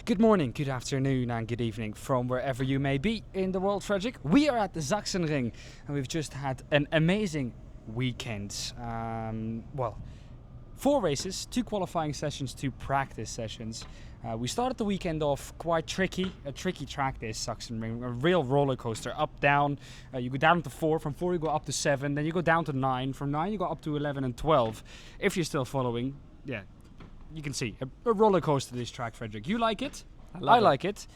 Good morning, good afternoon and good evening from wherever you may be in the world, Fredrik. We are at the Sachsenring and we've just had an amazing weekend. 4 races, 2 qualifying sessions, 2 practice sessions. We started the weekend off quite tricky, a tricky track this Sachsenring, a real roller coaster, up, down. You go down to 4, from 4 you go up to 7, then you go down to 9, from 9 you go up to 11 and 12. If you're still following, you can see a roller coaster this track, Fredrik. You like it? I like it.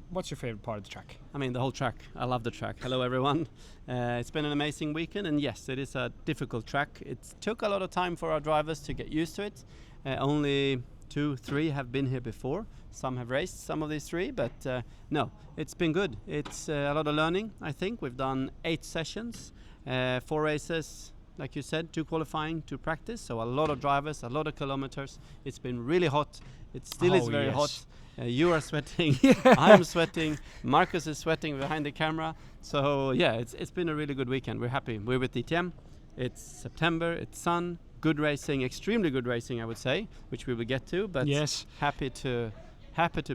What's your favorite part of the track? I mean, the whole track. I love the track. Hello, everyone. It's been an amazing weekend, and yes, it is a difficult track. It took a lot of time for our drivers to get used to it. Only 2, 3 have been here before. Some have raced some of these 3, but no, it's been good. It's a lot of learning, I think. We've done 8 sessions, 4 races, like you said, 2 qualifying, 2 practice. So a lot of drivers, a lot of kilometers. It's been really hot. It still is very hot. You are sweating, I'm sweating, Marcus is sweating behind the camera. So yeah, it's been a really good weekend. We're happy. We're with DTM. It's September, it's sun, good racing, extremely good racing, I would say, which we will get to, but happy to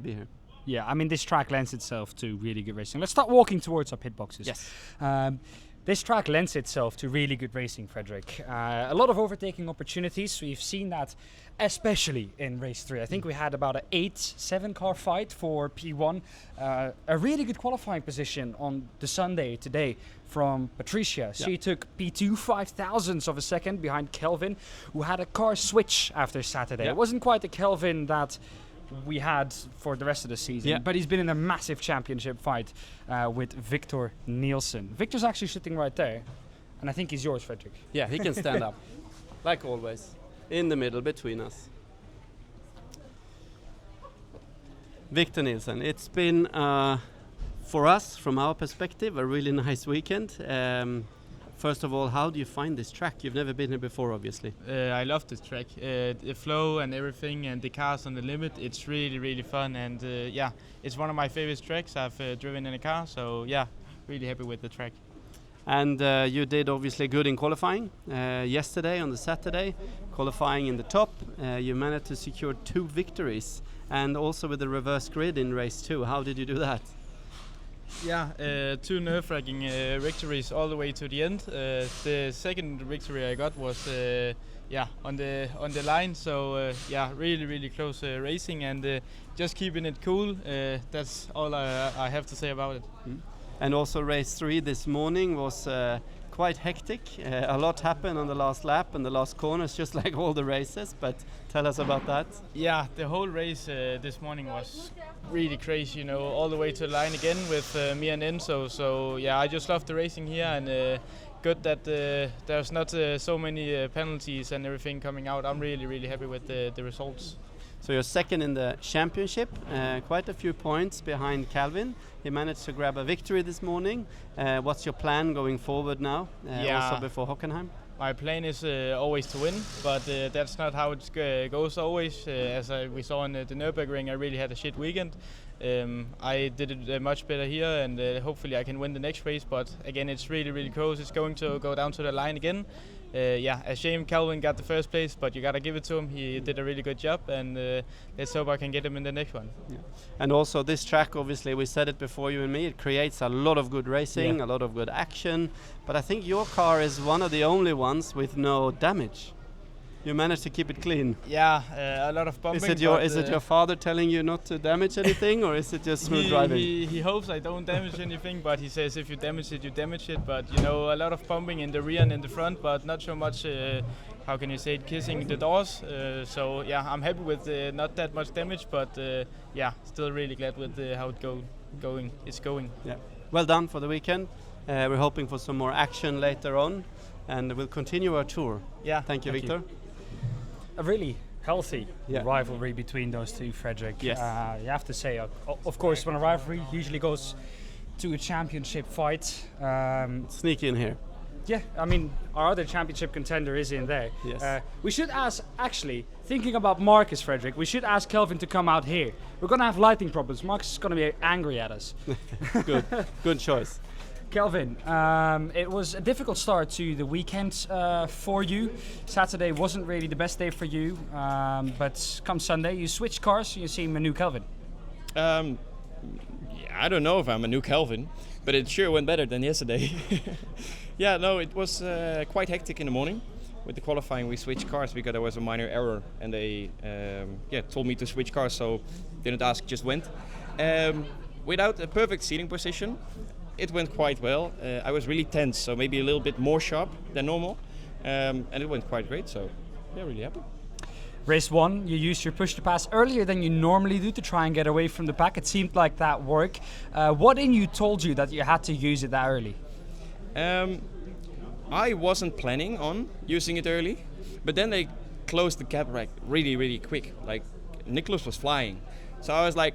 be here. Yeah, I mean, this track lends itself to really good racing. Let's start walking towards our pit boxes. Yes. This track lends itself to really good racing, Fredrik. A lot of overtaking opportunities. We've seen that especially in race 3. I think we had about an 8-7 car fight for P1. A really good qualifying position on the Sunday today from Patricia. She took P2 5/1000ths of a second behind Kelvin, who had a car switch after Saturday. It wasn't quite the Kelvin that we had for the rest of the season, but he's been in a massive championship fight with Victor Nielsen. Victor's actually sitting right there, and I think he's yours, Fredrik. Yeah, he can stand up, like always, in the middle between us. Victor Nielsen, it's been, for us, from our perspective, a really nice weekend. First of all, how do you find this track? You've never been here before, obviously. I love this track. The flow and everything, and the cars on the limit. It's really, really fun, and it's one of my favorite tracks I've driven in a car. So yeah, really happy with the track. And you did obviously good in qualifying yesterday on the Saturday, qualifying in the top. You managed to secure 2 victories, and also with the reverse grid in race 2. How did you do that? Yeah, 2 nerve-wracking victories all the way to the end. The second victory I got was on the line. So really, really close racing, and just keeping it cool. That's all I have to say about it. And also race 3 this morning was quite hectic. A lot happened on the last lap and the last corners, just like all the races. But tell us about that. Yeah, the whole race this morning was really crazy. You know, all the way to the line again with me and Enzo. So yeah, I just love the racing here, and good that there's not so many penalties and everything coming out. I'm really, really happy with the results. So you're second in the championship, quite a few points behind Kelvin. He managed to grab a victory this morning. What's your plan going forward now, also before Hockenheim? My plan is always to win, but that's not how it goes always. As we saw in the Nürburgring, I really had a shit weekend. I did it much better here, and hopefully I can win the next race, but again, it's really, really close. It's going to go down to the line again. A shame Kelvin got the first place, but you gotta give it to him. He did a really good job, and let's hope I can get him in the next one. Yeah. And also this track, obviously, we said it before, you and me, it creates a lot of good racing, a lot of good action, but I think your car is one of the only ones with no damage. You managed to keep it clean. Yeah, a lot of bumping. Is it your father telling you not to damage anything, or is it just smooth driving? He hopes I don't damage anything, but he says if you damage it, you damage it. But you know, a lot of bumping in the rear and in the front, but not so much. How can you say it? Kissing the doors. So yeah, I'm happy with not that much damage, but still really glad with how it's going. Yeah, well done for the weekend. We're hoping for some more action later on, and we'll continue our tour. Yeah, thank you, Victor. A really healthy rivalry between those 2, Fredrik. Yes. You have to say, of course, when a rivalry usually goes to a championship fight. Sneak in here. Yeah, I mean, our other championship contender is in there. Yes. We should ask, actually, thinking about Marcus, Fredrik, we should ask Kelvin to come out here. We're going to have lighting problems. Marcus is going to be angry at us. Good choice. Kelvin, it was a difficult start to the weekend for you. Saturday wasn't really the best day for you, but come Sunday, you switched cars and you see a new Kelvin. Yeah, I don't know if I'm a new Kelvin, but it sure went better than yesterday. Yeah, no, it was quite hectic in the morning. With the qualifying, we switched cars because there was a minor error, and they told me to switch cars, so didn't ask, just went. Without a perfect seating position, it went quite well. I was really tense, so maybe a little bit more sharp than normal, and it went quite great. So, yeah, really happy. Race 1, you used your push to pass earlier than you normally do to try and get away from the pack. It seemed like that worked. What in you told you that you had to use it that early? I wasn't planning on using it early, but then they closed the gap like really, really quick. Like Nicholas was flying, so I was like,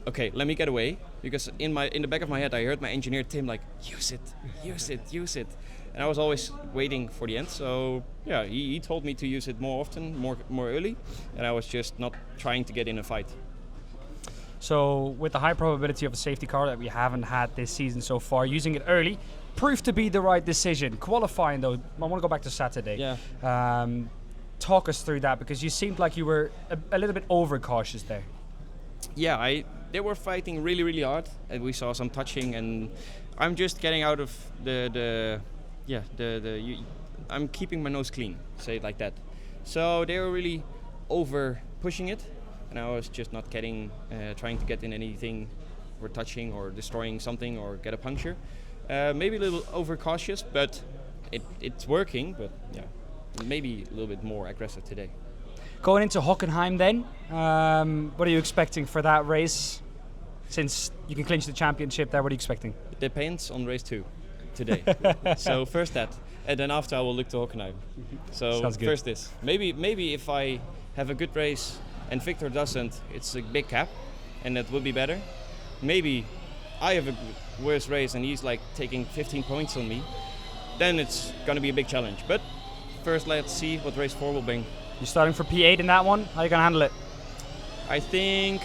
okay, let me get away, because in the back of my head I heard my engineer Tim like, use it, and I was always waiting for the end. So yeah, he told me to use it more often, more early, and I was just not trying to get in a fight. So with the high probability of a safety car that we haven't had this season so far, using it early proved to be the right decision. Qualifying though, I want to go back to Saturday. Yeah. Talk us through that, because you seemed like you were a little bit overcautious there. Yeah, they were fighting really, really hard, and we saw some touching, and I'm just getting out of I'm keeping my nose clean, say it like that. So they were really over pushing it, and I was just not trying to get in anything or touching or destroying something or get a puncture. Maybe a little overcautious, but it's working, but yeah, maybe a little bit more aggressive today. Going into Hockenheim then, what are you expecting for that race? Since you can clinch the championship there, what are you expecting? It depends on race 2 today. So first that, and then after I will look to Hockenheim. So first this. Maybe if I have a good race and Victor doesn't, it's a big gap, and that will be better. Maybe I have a worse race and he's like taking 15 points on me, then it's going to be a big challenge. But first let's see what race 4 will bring. You're starting for P8 in that one? How are you going to handle it? I think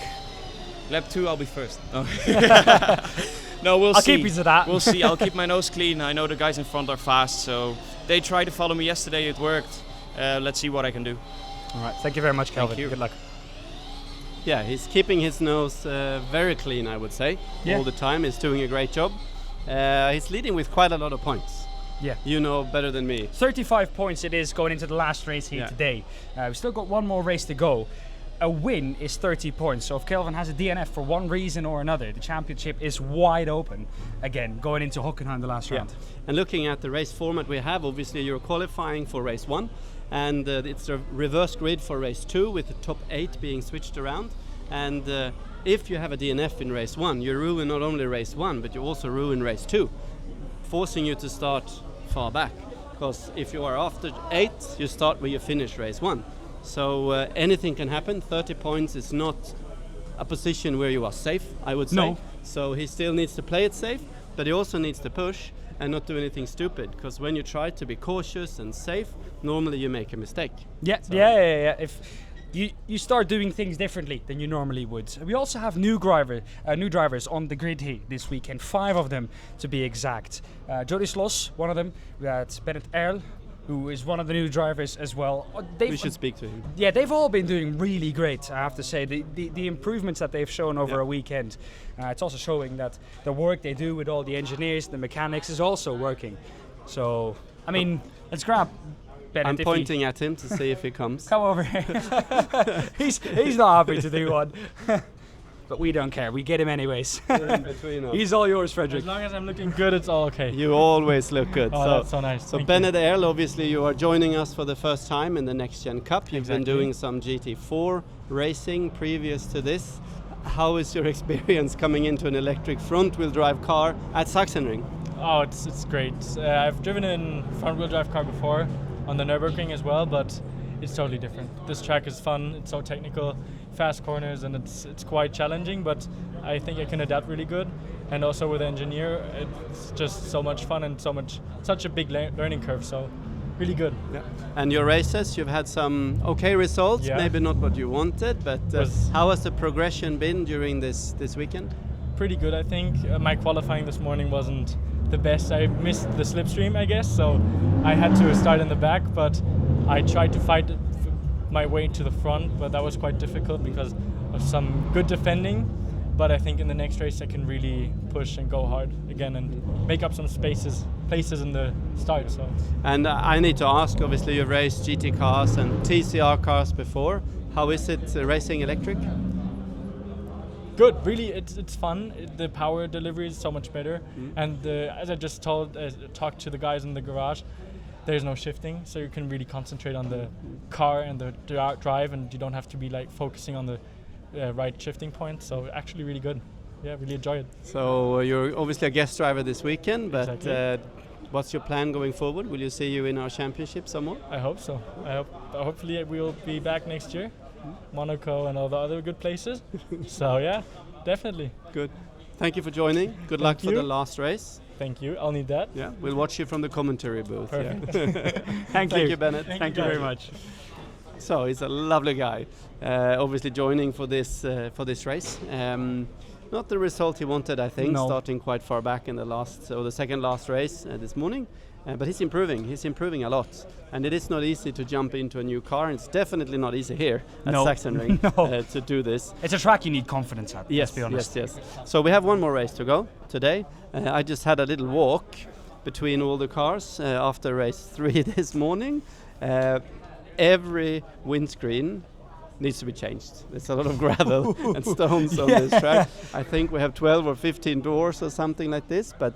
lap 2 I'll be first. No, we'll see. I'll keep you to that. We'll see. I'll keep my nose clean. I know the guys in front are fast, so they tried to follow me yesterday. It worked. Let's see what I can do. All right. Thank you very much, Kelvin. Thank you. Good luck. Yeah, he's keeping his nose very clean, I would say, all the time. He's doing a great job. He's leading with quite a lot of points. Yeah. You know better than me. 35 points it is going into the last race here today. We've still got one more race to go. A win is 30 points. So if Kelvin has a DNF for one reason or another, the championship is wide open again going into Hockenheim the last round. And looking at the race format we have, obviously you're qualifying for race 1, and it's a reverse grid for race 2 with the top 8 being switched around. And if you have a DNF in race 1, you ruin not only race 1, but you also ruin race 2, forcing you to start far back. Because if you are after 8, you start where you finish race 1. So anything can happen. 30 points is not a position where you are safe, I would say. No. So he still needs to play it safe, but he also needs to push and not do anything stupid. Because when you try to be cautious and safe, normally you make a mistake. Yeah. If you start doing things differently than you normally would. We also have new drivers on the grid here this weekend, 5 of them to be exact. Jody Sloss, one of them. We had Bennett Earl, who is one of the new drivers as well. We should speak to him. Yeah, they've all been doing really great, I have to say. The improvements that they've shown over a weekend, it's also showing that the work they do with all the engineers, the mechanics is also working. So, I mean, let's grab Bennett. I'm pointing at him to see if he comes. Come over here. he's not happy to do one. But we don't care. We get him anyways. In between us. He's all yours, Fredrik. As long as I'm looking good, it's all okay. You always look good. Oh, that's so nice. So Thank Bennett Earl, obviously you are joining us for the first time in the NXT Gen Cup. You've been Exactly. doing some GT4 racing previous to this. How is your experience coming into an electric front-wheel drive car at Sachsenring? Oh, it's great. I've driven in front-wheel drive car before on the Nürburgring as well, but it's totally different. This track is fun. It's so technical, fast corners, and it's quite challenging. But I think I can adapt really good. And also with the engineer, it's just so much fun and such a big learning curve. So really good. Yeah. And your races, you've had some okay results. Yeah. Maybe not what you wanted, but how has the progression been during this weekend? Pretty good, I think. My qualifying this morning wasn't the best. I missed the slipstream, I guess, so I had to start in the back, but I tried to fight my way to the front, but that was quite difficult because of some good defending but I think in the next race I can really push and go hard again and make up some places in the start. So. And I need to ask, obviously you've raced GT cars and TCR cars before. How is it racing electric? Good, really, it's fun. The power delivery is so much better, and as I just talked to the guys in the garage, there's no shifting, so you can really concentrate on the car and the drive, and you don't have to be like focusing on the right shifting point. So actually, really good. Yeah, really enjoy it. So you're obviously a guest driver this weekend, but Exactly. what's your plan going forward? Will you see you in our championship somewhere? I hope so. Hopefully we'll be back next year, Monaco and all the other good places. So yeah, definitely. Good. Thank you for joining. Good luck for the last race. Thank you. I'll need that. Yeah, we'll watch you from the commentary booth. Perfect. Yeah. Thank you, Bennett. Thank you very much. So he's a lovely guy, obviously joining for this race. Not the result he wanted, I think, starting quite far back in the second last race this morning. But he's improving. He's improving a lot, and it is not easy to jump into a new car. It's definitely not easy here at Sachsenring to do this. It's a track you need confidence at. Yes, let's be honest. yes. So we have one more race to go today. I just had a little walk between all the cars after race 3 this morning. Every windscreen needs to be changed. There's a lot of gravel and stones on this track. I think we have 12 or 15 doors or something like this. But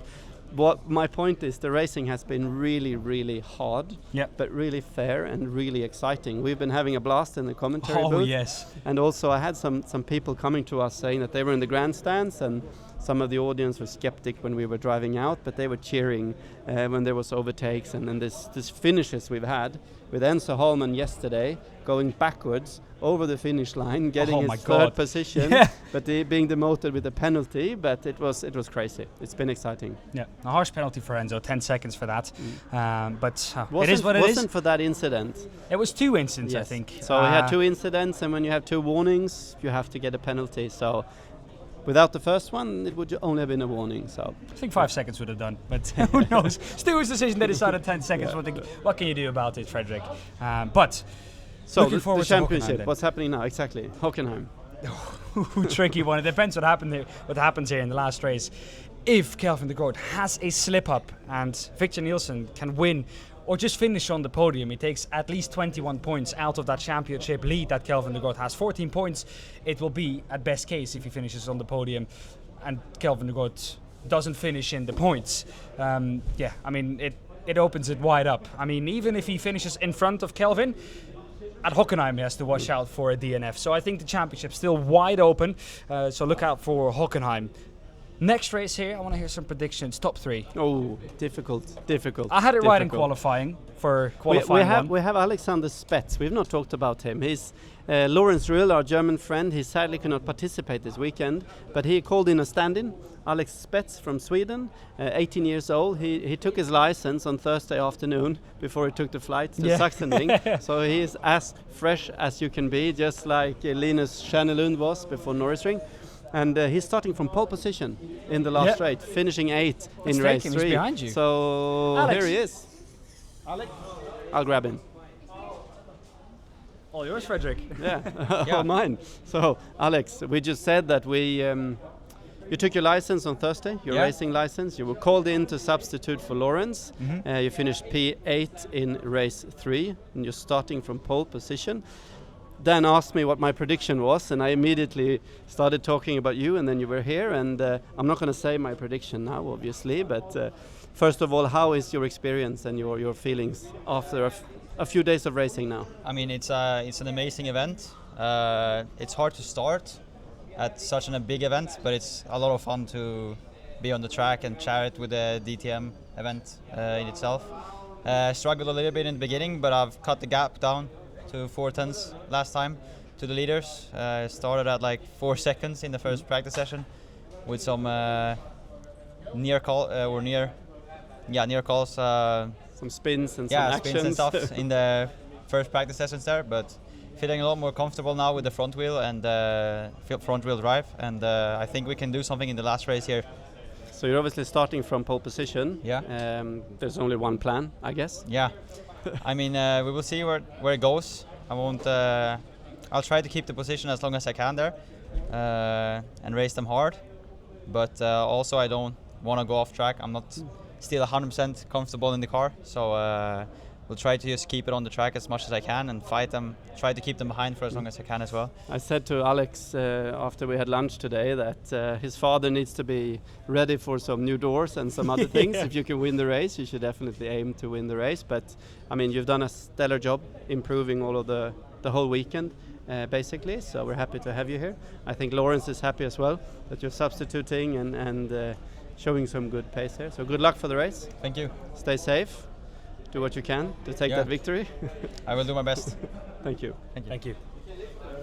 what my point is, the racing has been really, really hard, but really fair and really exciting. We've been having a blast in the commentary booth. Oh yes. And also I had some people coming to us saying that they were in the grandstands, and some of the audience were skeptic when we were driving out, but they were cheering when there was overtakes, and then this finishes we've had with Enzo Holman yesterday going backwards over the finish line, getting his third position, but being demoted with a penalty. But it was crazy. It's been exciting. Yeah, a harsh penalty for Enzo, 10 seconds for that. But it is what it is. Wasn't for that incident. It was 2 incidents, I think. So we had 2 incidents, and when you have 2 warnings, you have to get a penalty. So without the first one, it would only have been a warning. So I think 5 seconds would have done, but who knows? Stewart's decision, they decided 10 seconds. What can you do about it, Fredrik? But so looking forward the to championship, what's happening now? Exactly, Hockenheim. Tricky one. It depends what happens here in the last race. If Kelvin de Groot has a slip up and Victor Nielsen can win or just finish on the podium, he takes at least 21 points out of that championship lead that Kelvin de Groot has. 14 points it will be at best case if he finishes on the podium and Kelvin de Groot doesn't finish in the points. It opens it wide up. I mean, even if he finishes in front of Kelvin, at Hockenheim he has to watch out for a DNF. So I think the championship's still wide open. So look out for Hockenheim. Next race here, I want to hear some predictions. Top 3. Oh, difficult. I had it right in qualifying for qualifying we have Alexander Spetz. We've not talked about him. He's Lawrence Rill, our German friend. He sadly cannot participate this weekend, but he called in a stand-in. Alex Spetz from Sweden, 18 years old. He took his license on Thursday afternoon before he took the flight to Sachsenring. So he is as fresh as you can be, just like Linus Stjärnelund was before Norrisring. And he's starting from pole position in the last race, finishing 8th in race 3. He's behind you. So Alex. Here he is. Alex. I'll grab him. All yours, Fredrik. Yeah, all mine. So Alex, we just said that you took your license on Thursday, your racing license. You were called in to substitute for Lawrence. You finished P8 in race 3, and you're starting from pole position. Dan asked me what my prediction was, and I immediately started talking about you, and then you were here, and I'm not going to say my prediction now, obviously, but first of all, how is your experience and your feelings after a few days of racing now? I mean, it's an amazing event. It's hard to start at such a big event, but it's a lot of fun to be on the track and share it with the DTM event in itself. Struggled a little bit in the beginning, but I've cut the gap down to 4/10 last time to the leaders. Started at like 4 seconds in the first practice session with some near calls. Some spins and some spins actions. and stuff in the first practice sessions there, but feeling a lot more comfortable now with the front wheel and front wheel drive, and I think we can do something in the last race here. So you're obviously starting from pole position. Yeah. There's only one plan, I guess. Yeah. I mean, we will see where it goes. I'll try to keep the position as long as I can there. and race them hard. But also I don't want to go off track. I'm not still 100% comfortable in the car, so we'll try to just keep it on the track as much as I can and fight them, try to keep them behind for as long as I can as well. I said to Alex after we had lunch today that his father needs to be ready for some new doors and some other things. If you can win the race, you should definitely aim to win the race. But I mean, you've done a stellar job improving all of the whole weekend. Basically, so we're happy to have you here. I think Lawrence is happy as well that you're substituting and showing some good pace here. So good luck for the race. Thank you. Stay safe. Do what you can to take that victory. I will do my best. Thank you. Thank you. Thank you.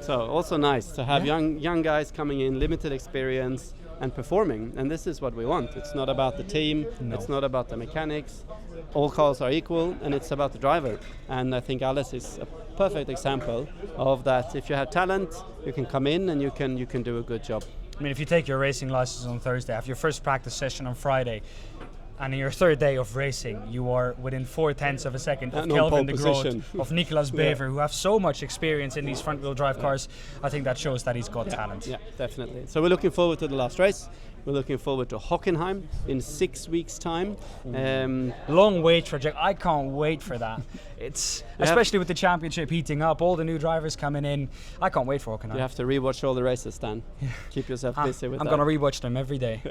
So also nice to have young guys coming in, limited experience and performing. And this is what we want. It's not about the team. No. It's not about the mechanics. All cars are equal, and it's about the driver. And I think Alice is a perfect example of that. If you have talent, you can come in and you can do a good job. I mean, if you take your racing license on Thursday, have your first practice session on Friday, and in your third day of racing, you are within 0.4 of a second of Kelvin de Groot, of Nicolas Bever, who have so much experience in these front-wheel drive cars. I think that shows that he's got talent. Yeah, definitely. So we're looking forward to the last race. We're looking forward to Hockenheim in 6 weeks' time. Long wait for Jack. I can't wait for that. It's especially with the championship heating up, all the new drivers coming in. I can't wait for Hockenheim. You have to rewatch all the races, Dan. Keep yourself busy with that. I'm going to rewatch them every day.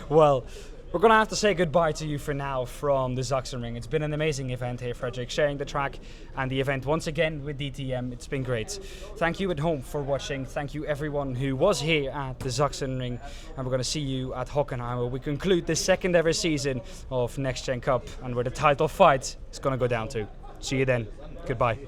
Well, we're going to have to say goodbye to you for now from the Sachsenring. It's been an amazing event here, Fredrik, sharing the track and the event once again with DTM. It's been great. Thank you at home for watching. Thank you everyone who was here at the Sachsenring. And we're going to see you at Hockenheim, where we conclude the second ever season of NXT Gen Cup and where the title fight is going to go down to. See you then. Goodbye.